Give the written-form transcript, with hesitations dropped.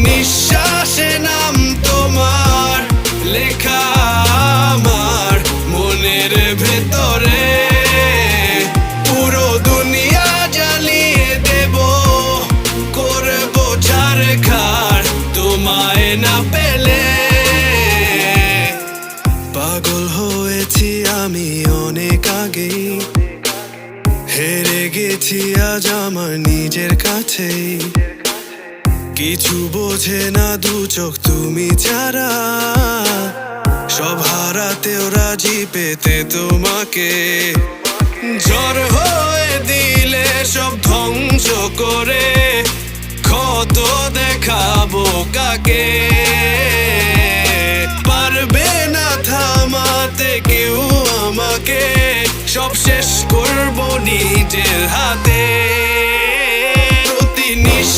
নিঃশ্বাসে নাম তোমার লেখা আমার মনের ভেতরে। পুরো দুনিয়া জ্বালিয়ে দেব, করবো ছারখার তোমায় না পেলে। পাগল হয়েছি আমি অনেক আগেই, হেরে গেছি আজ আমার নিজের কাছেই। কিছু বোঝে না দু চোখ তুমি ছাড়া, সব হারাতেও রাজি পেতে তোমাকে। ঝড় হয়ে দিলে সব ধ্বংস করে ক্ষত দেখাবো কাকে। পারবে না থামাতে কেউ আমাকে, সব শেষ করবো নিজের হাতে।